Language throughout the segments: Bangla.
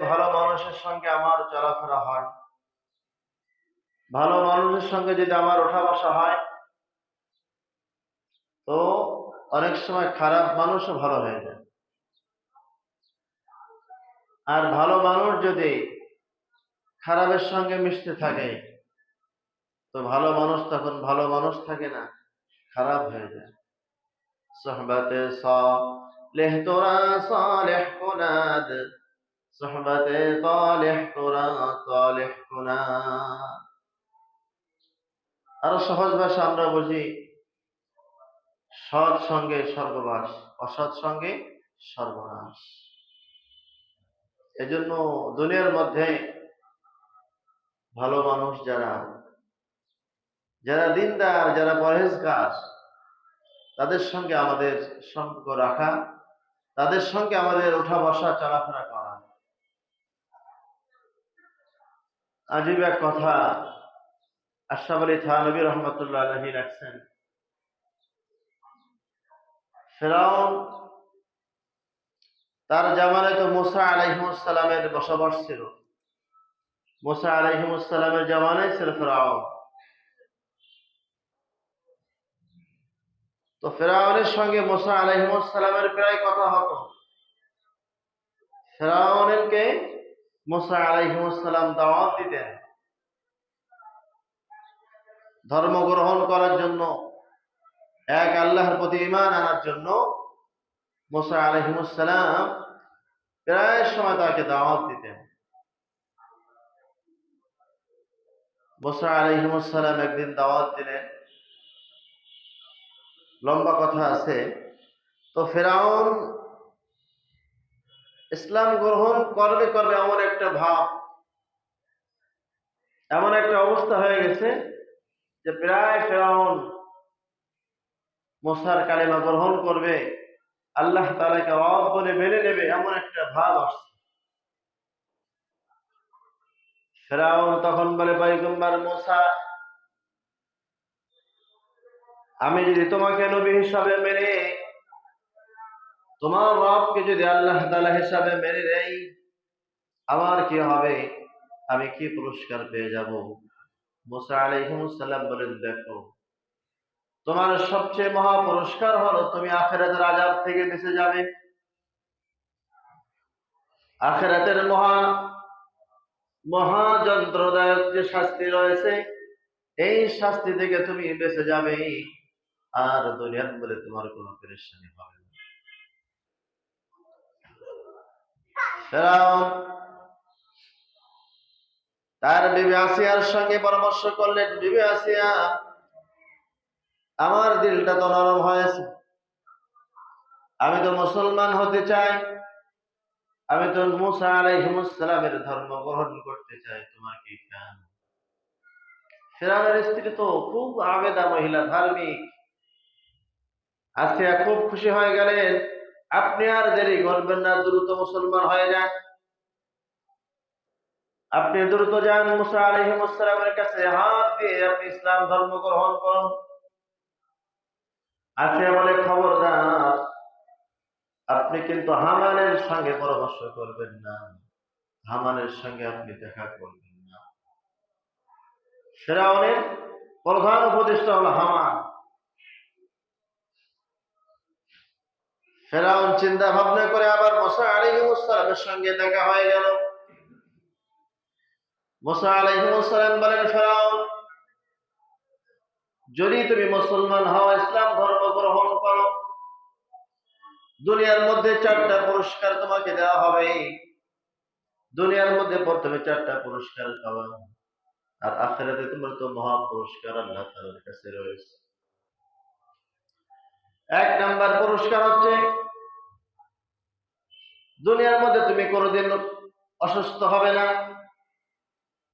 ভালো মানুষের সঙ্গে আমার চলাফেরা হয়, ভালো মানুষের সঙ্গে যদি আমার ওঠা বসা হয়, তো অনেক সময় খারাপ মানুষও ভালো হয়ে যায়। আর ভালো মানুষ যদি খারাপের সঙ্গে মিশতে থাকে, তো ভালো মানুষ তখন ভালো মানুষ থাকে না, খারাপ হয়ে যায়। সোহবতে সালেহ তোরা সালেহ কুনাদ, সোহবতে সালেহ তোরা সালেহ কুনাদ। আরো সহজ ভাষা আমরা বুঝি, সৎ সঙ্গে স্বর্গবাস, অসৎ সঙ্গে সর্বনাশ। এজন্য দুনিয়ার মধ্যে ভালো মানুষ যারা যারা দিনদার, যারা পরহেজগার, তাদের সঙ্গে আমাদের সম্পর্ক রাখা, তাদের সঙ্গে আমাদের ওঠা বসা চলাফেরা করা। আজীব এক কথা আশরাফ আলী থানভী রহমতুল্লাহ আলাইহি রাখছেন, ফেরাউন তার জামানায় তো মুসা আলাইহিস সালামের বসবাস ছিল। মুসা আলাইহিস সালামের জামানায় ছিল ফেরাউন। তো ফেরাউনের সঙ্গে মুসা আলাইহিস সালামের প্রায় কথা হতো। ফেরাউনকে মুসা আলাইহিস সালাম দাওয়াত দিতেন ধর্ম গ্রহণ করার জন্য, এক আল্লাহর প্রতি ঈমান আনার জন্য। মুসা আলাইহিস সালাম প্রায় সময় তাকে দাওয়াত দিতেন। মুসা আলাইহিস সালাম একদিন দাওয়াত দিলেন, লম্বা কথা আছে। তো ফেরাউন ইসলাম গ্রহণ করবে করবে এমন একটা ভাব, এমন একটা অবস্থা হয়ে গেছে যে প্রায় ফেরাউন মুসার কালিমা গ্রহণ করবে, আল্লাহ তাআলাকে রব বলে মেনে নেবে, এমন একটা ভাব আসছে। ফেরাউন তখন বলে, পয়গম্বর মুসা, আমি যদি তোমাকে নবী হিসাবে মেনে, তোমার রবকে যদি আল্লাহ তাআলা হিসাবে মেনে নেই, আমার কি হবে? আমি কি পুরস্কার পেয়ে যাব? মুসা আলাইহিস সালাম বলেন, দেখো, তোমার সবচেয়ে মহা পুরস্কার হলো তুমি আখিরাতের আযাব থেকে বেঁচে যাবে। আখিরাতের মহা যন্ত্রদায়ক যে শাস্তি রয়েছে, এই শাস্তি থেকে তুমি বেঁচে যাবে, আর দুনিয়ার বলে তোমার কোনো পেরেশানি হবে না। ফেরাউন তার বিবি আসিয়ার সঙ্গে পরামর্শ করলেন, বিবি আসিয়া, আমার দিলটা তো নরম হয়েছে, আমি তো মুসলমান হতে চাই, আমি তো মুসা আলাইহিস সালামের ধর্ম গ্রহণ করতে চাই, তোমার কি চান? ফেরাউনের স্ত্রী তো খুব আবেদা মহিলা, ধার্মিক। আসিয়া খুব খুশি হয়ে গেলেন, আপনি আর দেরি করবেন না, দ্রুত মুসলমান হয়ে যান, আপনি দ্রুত যান মুসা আলাইহিস সালামের কাছে, হাত দিয়ে আপনি ইসলাম ধর্ম গ্রহণ করুন। আসিয়া বলে, খবরদার, আপনি কিন্তু হামানের সঙ্গে পরামর্শ করবেন না, হামানের সঙ্গে আপনি দেখা করবেন না। ফেরাউনের প্রধান উপদেষ্টা হলো হামান। ফেরাউন চিন্তা ভাবনা করে আবার মুসা আলাইহিস সালামের সঙ্গে দেখা হয়ে গেল। মুসা আলাইহিস সালাম বলেন, ফেরাউন, যদি তুমি মুসলমান হও, ইসলাম ধর্ম গ্রহণ করো, দুনিয়ার মধ্যে 4টা পুরস্কার তোমাকে দেওয়া হবে। দুনিয়ার মধ্যে প্রথমে 4টা পুরস্কার পাবা, আর আখিরাতে তোমার তো মহা পুরস্কার আল্লাহ তাআলার কাছে রয়েছে। 1 নাম্বার পুরস্কার হচ্ছে, দুনিয়ার মধ্যে তুমি কোনোদিন অসুস্থ হবে না,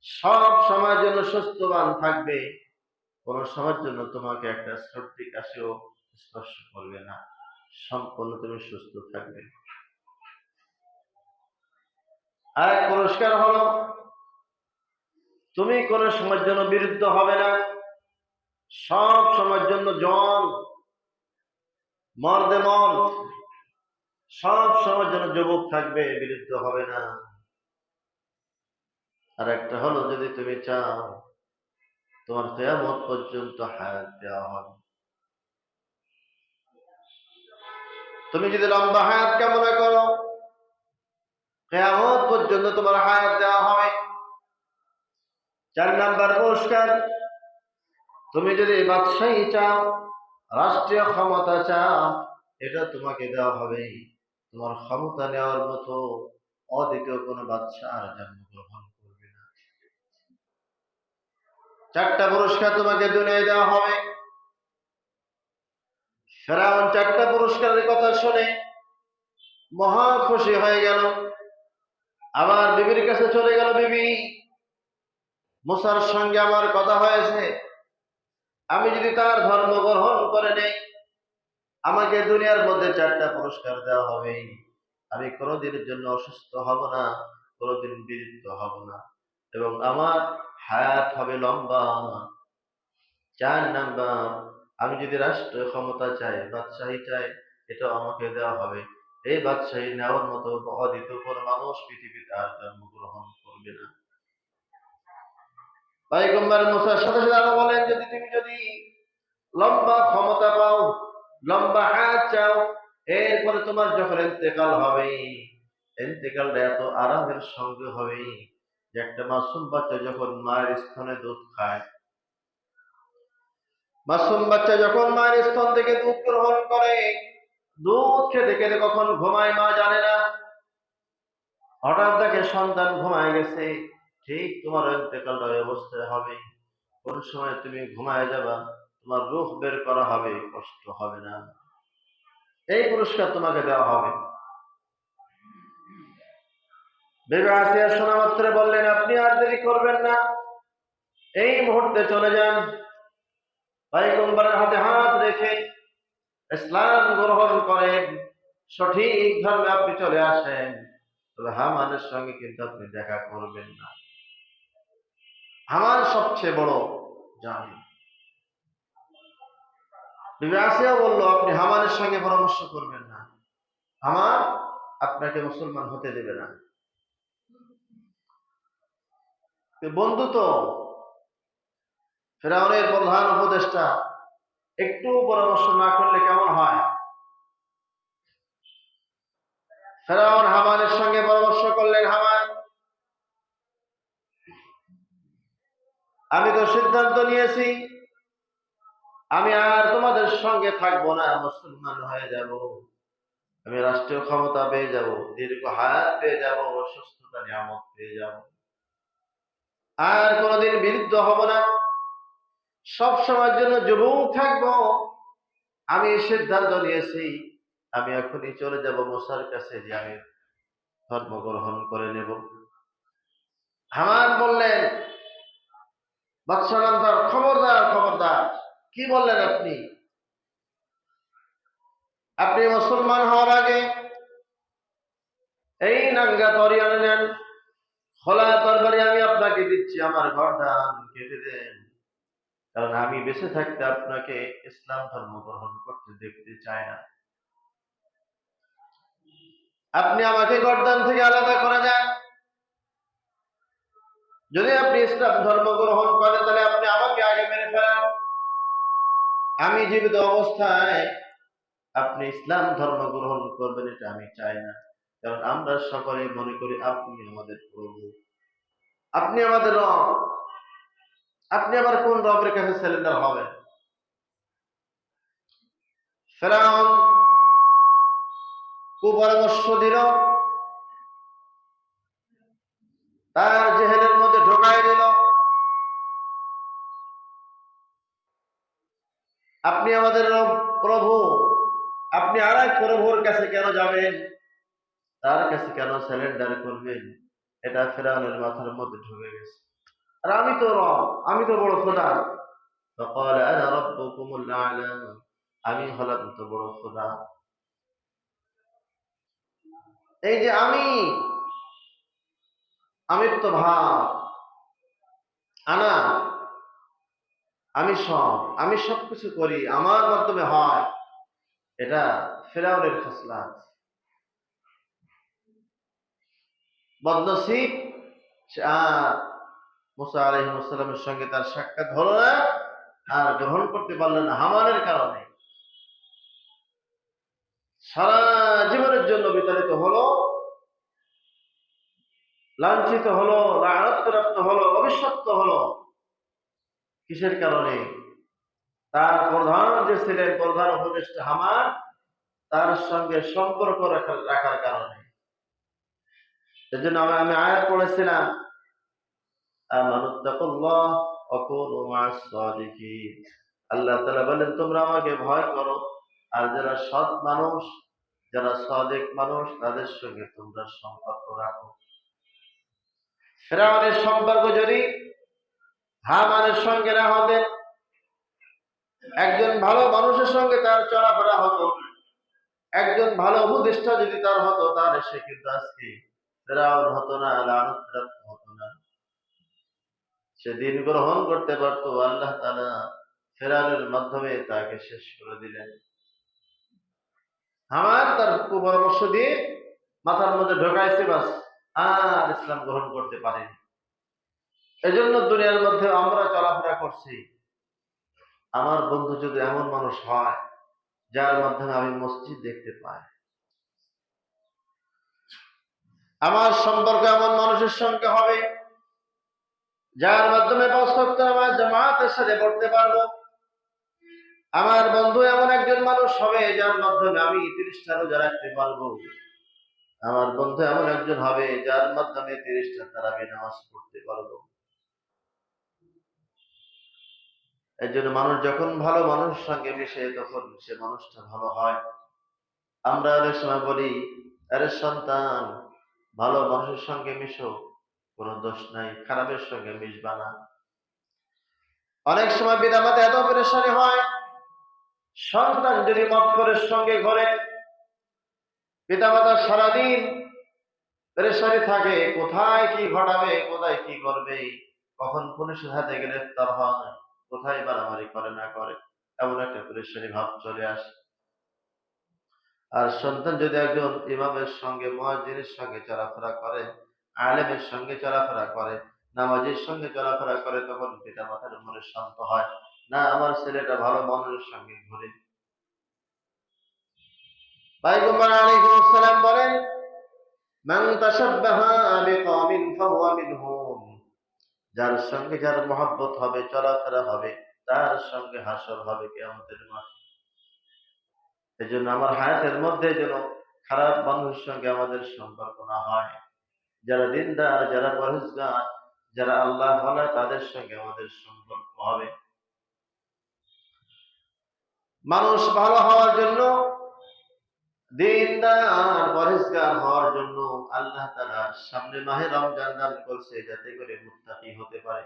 সব সময়ের জন্য সুস্থবান থাকবে, কোন সময়ের জন্য তোমাকে একটা সর্দি কাশিও স্পর্শ করবে না, সম্পূর্ণ তুমি সুস্থ থাকবে। আরেক পুরস্কার হলো, তুমি কোন সময়ের জন্য বিরুদ্ধ হবে না, সব সময়ের জন্য জন মর্দে মন, সব সময়ের জন্য যুবক থাকবে, বিরুদ্ধ হবে না। আর একটা হলো যদি তুমি চাও তোমার কিয়ামত পর্যন্ত হায়াত দেওয়া হবে। তুমি যদি লম্বা হায়াত কামনা করো, কিয়ামত পর্যন্ত তোমার হায়াত দেওয়া হবে। 4 নাম্বার পুরস্কার, তুমি যদি বাদশাহী চাও, রাষ্ট্রীয় ক্ষমতা চাও, এটা তোমাকে দেওয়া হবে। তোমার ক্ষমতা নেওয়ার মতো অদ্বিতীয় কোনো বাদশা আর জন্মগ্রহণ করবে না। 4টা পুরস্কার তোমাকে দুনিয়ায় দেওয়া হবে। ফেরাউন 4টা পুরস্কারের কথা শুনে মহা খুশি হয়ে গেল। আবার বিবির কাছে চলে গেল, বিবি, মুসার সঙ্গে আমার কথা হয়েছে, আমি যদি তার ধর্ম গ্রহণ করে নেই, আমাকে দুনিয়ার মধ্যে 4টা পুরস্কার দেওয়া হবে। আমি কোনোদিনের জন্য অসুস্থ হব না, কোনোদিন বিরক্ত হব না, এবং আমার হায়াত হবে লম্বা। 4 নাম্বার, আমি যদি রাষ্ট্র ক্ষমতা চাই, বাদশাহী চাই, এটা আমাকে দেওয়া হবে। এই বাদশাহী নেওয়ার মতো অদ্বিতীয় কোনো মানুষ পৃথিবীতে আর জন্মগ্রহণ করবে না। পয়গম্বর মুসার সাথে সাথে আরো বলেন, যদি লম্বা ক্ষমতা পাও, লম্বা হায়াত চাও, এরপরে তোমার যখন ইন্তেকাল হবে, ইন্তেকালটা এত আরামের সঙ্গে হবে যে একটা মাসুম বাচ্চা যখন মায়ের স্তনে দুধ খায়, মাসুম বাচ্চা যখন মায়ের স্তন থেকে দুধ গ্রহণ করে, দুধ খেতে খেতে কখন ঘুমায় মা জানে না, হঠাৎ দেখে সন্তান ঘুমায় গেছে। ঠিক তোমার ইন্তেকালটা ওই অবস্থায় হবে। কোন সময় তুমি ঘুমায় যাবা, তোমার রূহ বের করা হবে, কষ্ট হবে না। এই পুরস্কার তোমাকে দেওয়া হবে। বিবি আসিয়া শোনা মাত্র বললেন, আপনি আর দেরি করবেন না, এই মুহূর্তে চলে যান, পয়গম্বরের হাতে হাত রেখে ইসলাম গ্রহণ করেন, সঠিক ধর্মে আপনি চলে আসেন। তবে হামানের সঙ্গে কিন্তু আপনি দেখা করবেন না। হামান সবচেয়ে বড় জালিম। বিবি আসিয়া বলল, আপনি হামানের সঙ্গে পরামর্শ করবেন না, হামান আপনাকে মুসলমান হতে দেবে না। বন্ধু তো ফেরাউনের প্রধান উপদেষ্টা, একটু পরামর্শ না করলে কেমন হয়? ফেরাউন হামানের সঙ্গে পরামর্শ করলেন, হামান, আমি তো সিদ্ধান্ত নিয়েছি, আমি আর তোমাদের সঙ্গে থাকবো না, মুসলমান হয়ে যাব। আমি রাষ্ট্রীয় ক্ষমতা পেয়ে যাব, দীর্ঘ হায়াত পেয়ে যাব, সুস্থতা নিয়ামত পেয়ে যাব, আর কোনোদিন বিরুদ্ধ হব না, সব সময়ের জন্য যুবক থাকবো। আমি সিদ্ধান্ত নিয়েছি, আমি এখনই চলে যাব মুসার কাছে, যে আমি ধর্ম গ্রহণ করে নেব। হামান বললেন, বাদশাহ নামদার, খবরদার খবরদার, কি বললেন আপনি? আপনি মুসলমান হওয়ার আগে এই নাঙ্গা তরবারি নেন, খোলা তরবারি আমি আপনাকে দিচ্ছি, আমার গর্দান কেটে দেন, কারণ আমি বেঁচে থাকতে আপনাকে ইসলাম ধর্ম গ্রহণ করতে দেখতে চাই না। আপনি আমাকে গর্দান থেকে আলাদা করে দেন। যদি আপনি ইসলাম ধর্ম গ্রহণ করেন, তাহলে আপনি আমাকে আগে মেরে ফেলেন। আমি জীবিত অবস্থায় আপনি ইসলাম ধর্ম গ্রহণ করবেন, এটা আমি চাই না, কারণ আমরা সকলে মনে করি আপনি আমাদের প্রভু, আপনি আমাদের রব। আপনি আবার কোন রবের কাছে সিলিন্ডার হবেন? ফেরাউন কুপরামর্শ দিল, তার জেহেনের মধ্যে ঢোকায় দিল, আপনি আমাদের রব, প্রভু, আপনি আর এক প্রভুর কাছে কেন যাবেন, তার কাছে কেন সিলিন্ডার করবেন? এটা ফেরাউনের মাথার মধ্যে ঢুকে গেছে। আর আমি তো রব, আমি তো বড় খোদা। فقال انا ربكم الاعلى, আমি হলাম তো বড় খোদা। এই যে আমিত্ব ভাব, আনা, আমি সবকিছু করি, আমার মাধ্যমে হয়, এটা ফেরাউনের খাসলাত। বদনসিব, মুসা আলাইহিস সালামের সঙ্গে তার সাক্ষাৎ হলো না, আর গ্রহণ করতে পারলেন না হামানের কারণে। সারা জীবনের জন্য বিতাড়িত হলো, লাঞ্ছিত হলো, লানত হলো, অভিশপ্ত হলো। কিসের কারণে? তার প্রধান যে ছিলেন, প্রধান উপদেষ্টা হামান, তার সঙ্গে সম্পর্ক রাখার কারণে। এজন্য আমি আয়াত পড়েছিলাম, আমানুত্তাকুল্লাহ ওয়া কুনু মা'আস সাদিকিন। আল্লাহ তাআলা বলেন, তোমরা আমাকে ভয় করো, আর যারা সৎ মানুষ, যারা সাদিক মানুষ, তাদের সঙ্গে তোমরা সম্পর্ক রাখো। ফিরআউনের সম্পর্ক যদি হামানের সঙ্গে না হতেন, একজন ভালো মানুষের সঙ্গে তার চলাফেরা হতো, একজন ভালো উপদেষ্টা যদি তার হতো, তাহলে সে কিন্তু আজকে ফিরআউন হতো না, লানত হতো না। সে দিন গ্রহণ করতে পারতো। আল্লাহ তাআলা ফিরআউনের মাধ্যমে তাকে শেষ করে দিলেন। হামান তার কুপরামর্শ দিয়ে মাথার মধ্যে ঢোকাইছে, বাস, আর ইসলাম গ্রহণ করতে পারেনি। এজন্য দুনিয়ার মধ্যে আমরা চলাফেরা করছি। আমার বন্ধু যদি এমন মানুষ হয় যার মাধ্যমে আমি মসজিদ দেখতে পাই, আমার সম্পর্ক এমন মানুষের সঙ্গে হবে যার মাধ্যমে ৫ ওয়াক্ত নামাজ জামাতের সাথে পড়তে পারবো। আমার বন্ধু এমন একজন মানুষ হবে যার মাধ্যমে আমি ৩০টা রোজা রাখতে পারবো। আমার বন্ধু এমন একজন হবে যার মাধ্যমে ৩০টা তারাবি নামাজ পড়তে পারবো। এর জন্য মানুষ যখন ভালো মানুষের সঙ্গে মিশে, তখন সে মানুষটা ভালো হয়। আমরা অনেক সময় বলি, আরে সন্তান, ভালো মানুষের সঙ্গে মিশো, কোনো দোষ নাই, খারাপের সঙ্গে মিশবা না। অনেক সময় পিতামাতা এত পেরেশানি হয়, সন্তান যদি মক্করের সঙ্গে ঘরে, পিতামাতা সারাদিন পেরেশানি থাকে, কোথায় কি ঘটাবে, কোথায় কি করবে, কখন পুলিশের হাতে গ্রেফতার হয়, কোথায় মারামারি করে না করে, এমন একটা পেরেশানি ভাব চলে আসে। আর সন্তান যদি একজন ইমামের সঙ্গে, মুয়াজ্জিনের সঙ্গে চলাফেরা করে, আলেমের সঙ্গে চলাফেরা করে, নামাজের সঙ্গে চলাফেরা করে, তখন পিতা মাতার মনে শান্ত হয়, না আমার ছেলেটা ভালো মানুষের সঙ্গে ঘুরে। পয়গম্বর আলাইহিস সালাম বলেন, মান তাশাব্বাহা বিকওমিন ফাহুয়া মিনহুম। যার সঙ্গে যার মহব্বত হবে, চলাফেরা হবে, তার সঙ্গে হাসর হবে কিয়ামতের মাঠে। এজন্য আমার হায়াতের মধ্যে যেন খারাপ মানুষের সঙ্গে আমাদের সম্পর্ক না হয়। যারা দিনদার, যারা পরহেজগার, যারা আল্লাহ ওয়ালা, তাদের সঙ্গে আমাদের সম্পর্ক হবে। মানুষ ভালো হওয়ার জন্য, দিনদার পরহেজগার হওয়ার জন্য আল্লাহ তাআলা সামনে মাহে রমজান দান করছে, যাতে করে মুত্তাকি হতে পারে।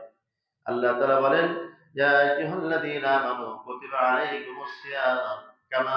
আল্লাহ তাআলা বলেন, ইয়া আইয়ুহাল্লাযীনা আমানু কুতিবা আলাইকুমুস সিয়াম কামা